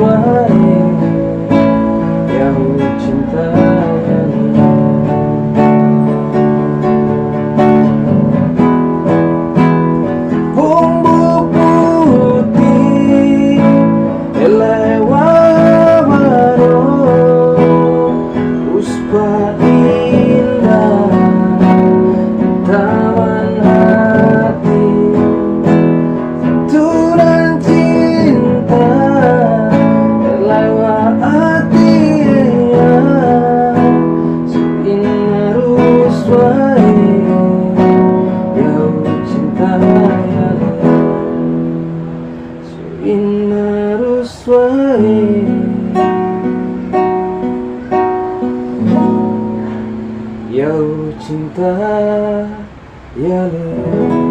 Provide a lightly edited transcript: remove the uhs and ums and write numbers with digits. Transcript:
wae yang cinta. Bumbu putih elewawaro puspa indah taman hati turan cinta elewa hati ya suinarus wae yau cinta ya suinarus wae yau cinta ya le.